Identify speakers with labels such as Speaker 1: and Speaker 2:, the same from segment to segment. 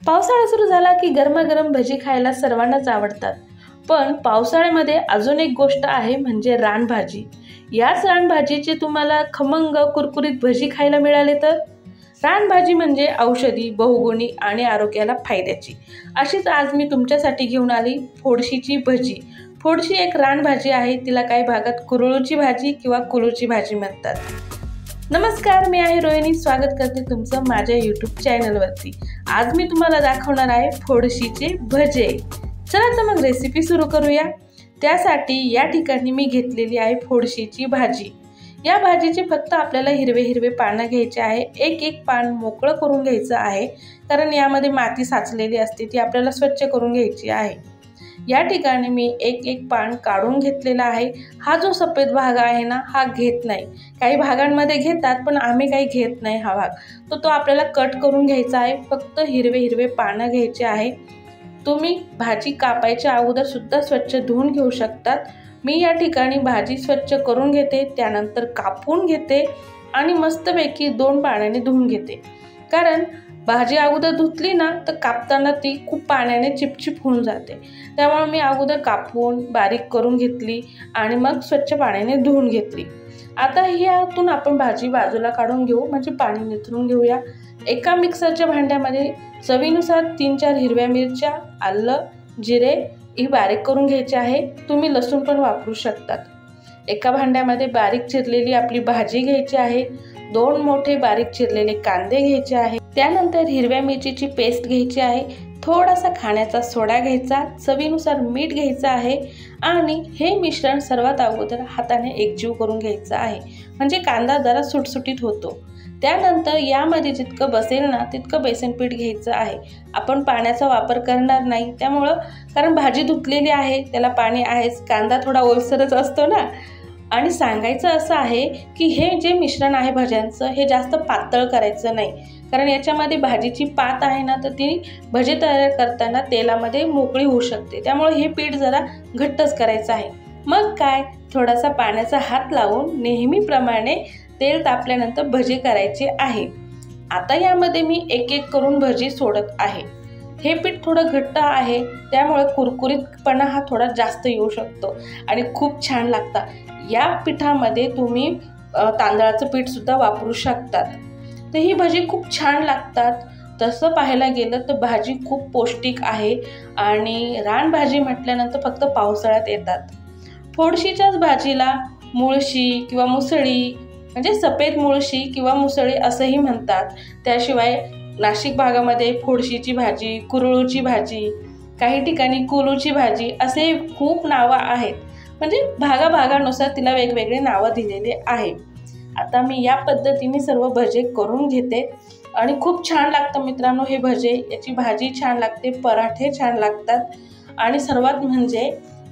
Speaker 1: पावसाळा सुरू झाला की गरमागरम भजी खायला सर्वांनाच आवडतात. पण पावसाळ्यामध्ये अजून एक गोष्ट आहे म्हणजे रानभाजी. याच रानभाजीचे तुम्हाला खमंग कुरकुरीत भजी खायला मिळाले तर? रानभाजी म्हणजे औषधी, बहुगुणी आणि आरोग्याला फायद्याची. अशीच आज मी तुमच्यासाठी घेऊन आली फोडशीची भजी. फोडशी एक रानभाजी आहे. तिला काही भागात कुरळूची भाजी किंवा कुलूची भाजी म्हणतात. नमस्कार, मी आहे रोहिणी. स्वागत करते तुमचं माझ्या यूट्यूब चॅनलवरती. आज मी तुम्हाला दाखवणार आहे फोडशीचे भजे. चला तर मग रेसिपी सुरू करूया. त्यासाठी या ठिकाणी मी घेतलेली आहे फोडशीची भाजी. या भाजीचे फक्त आपल्याला हिरवे हिरवे पानं घ्यायचे आहे. एक एक पान मोकळं करून घ्यायचं आहे, कारण यामध्ये माती साचलेली असते, ती आपल्याला स्वच्छ करून घ्यायची आहे. या ठिकाणी मी एक एक पान काढून घेतलेला आहे. हा जो सफेद भाग आहे ना, हा घेत नाही. काही भागांमध्ये घेतात, पण आम्ही काही घेत नाही हा भाग. तो आपल्याला कट करून घ्यायचा आहे. फक्त हिरवे हिरवे पानं घ्यायचे आहे. तुम्ही भाजी कापायच्या अगोदर सुद्धा स्वच्छ धुवून घेऊ शकतात. मी या ठिकाणी भाजी स्वच्छ करून घेते, त्यानंतर कापून घेते आणि मस्तपैकी 2 पाण्याने धुवून घेते. कारण भाजी अगोदर धुतली ना तर कापताना ती खूप पाण्याने चिपचिप होऊन जाते. त्यामुळे मी अगोदर कापून बारीक करून घेतली आणि मग स्वच्छ पाण्याने धुवून घेतली. आता यातून आपण भाजी बाजूला काढून घेऊ, म्हणजे पाणी निथरून घेऊया. एका मिक्सरच्या भांड्यामध्ये चवीनुसार 3-4 हिरव्या मिरच्या, आलं, जिरे ही बारीक करून घ्यायचे आहे. तुम्ही लसूण पण वापरू शकतात. एका भांड्यामध्ये बारीक चिरलेली आपली भाजी घ्यायची आहे. 2 मोठे बारीक चिरलेले कांदे घ्यायचे आहे. त्यानंतर हिरव्या मिरचीची पेस्ट घ्यायची आहे. थोडासा खाण्याचा सोडा घ्यायचा, चवीनुसार मीठ घ्यायचं आहे आणि हे मिश्रण सर्वात अगोदर हाताने एकजीव करून घ्यायचं आहे, म्हणजे कांदा जरा सुटसुटीत होतो. त्यानंतर यामध्ये जितकं बसेल ना तितकं बेसन पीठ घ्यायचं आहे. आपण पाण्याचा वापर करणार नाही, कारण भाजी धुतलेली आहे, त्याला पाणी आहेच. कांदा थोडा ओलसरच असतो ना. आणि सांगायचं असं आहे की हे जे मिश्रण आहे भज्यांचं, हे जास्त पातळ करायचं नाही, कारण याच्यामध्ये भाजीची पात आहे ना, तर ती भजे तयार करताना तेलामध्ये मोकळी होऊ शकते. त्यामुळे हे पीठ जरा घट्टच करायचं आहे. मग काय, थोडासा पाण्याचा हात लावून नेहमीप्रमाणे तेल तापल्यानंतर भजे करायचे आहे. आता यामध्ये मी एक एक करून भजी सोडत आहे. हे पीठ थोडं घट्ट आहे, त्यामुळे कुरकुरीतपणा हा थोडा जास्त येऊ शकतो आणि खूप छान लागतात. या पिठामध्ये तुम्ही तांदळाचं पीठसुद्धा वापरू शकतात. तर ही भजी खूप छान लागतात. तसं पाहायला गेलं तर भाजी खूप पौष्टिक आहे आणि रानभाजी म्हटल्यानंतर फक्त पावसाळ्यात येतात. फोडशीच्याच भाजीला मुळशी किंवा मुसळी, म्हणजे सफेद मुळशी किंवा मुसळी असंही म्हणतात. त्याशिवाय नाशिक भागामध्ये फोडशीची भाजी, कुरळूची भाजी, काही ठिकाणी कुलूची भाजी असे खूप नावं आहेत. म्हणजे भागाभागानुसार तिला वेगवेगळे नावं दिलेले आहे. आता मी या पद्धतीने सर्व भजे करून घेते आणि खूप छान लागतं मित्रांनो हे भजे. याची भाजी छान लागते, पराठे छान लागतात आणि सर्वात म्हणजे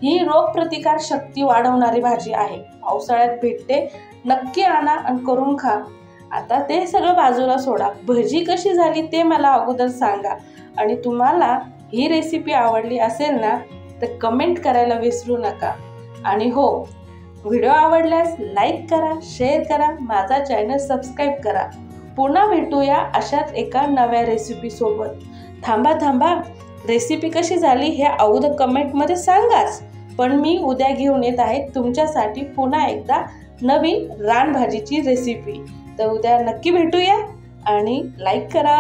Speaker 1: ही रोगप्रतिकार शक्ती वाढवणारी भाजी आहे. पावसाळ्यात भेटते, नक्की आणा आणि करून खा. आता ते सगळं बाजूला सोडा, भजी कशी झाली ते मला अगोदर सांगा. आणि तुम्हाला ही रेसिपी आवडली असेल ना तर कमेंट करायला विसरू नका. आणि हो, व्हिडिओ आवडल्यास लाईक करा, शेअर करा, माझा चॅनल सबस्क्राईब करा. पुन्हा भेटूया अशाच एका नव्या रेसिपीसोबत. थांबा, रेसिपी कशी झाली हे अगोदर कमेंटमध्ये सांगाच. पण मी उद्या घेऊन येत आहे तुमच्यासाठी पुन्हा एकदा नवीन रानभाजीची रेसिपी. तर उद्या नक्की भेटूया आणि लाईक करा.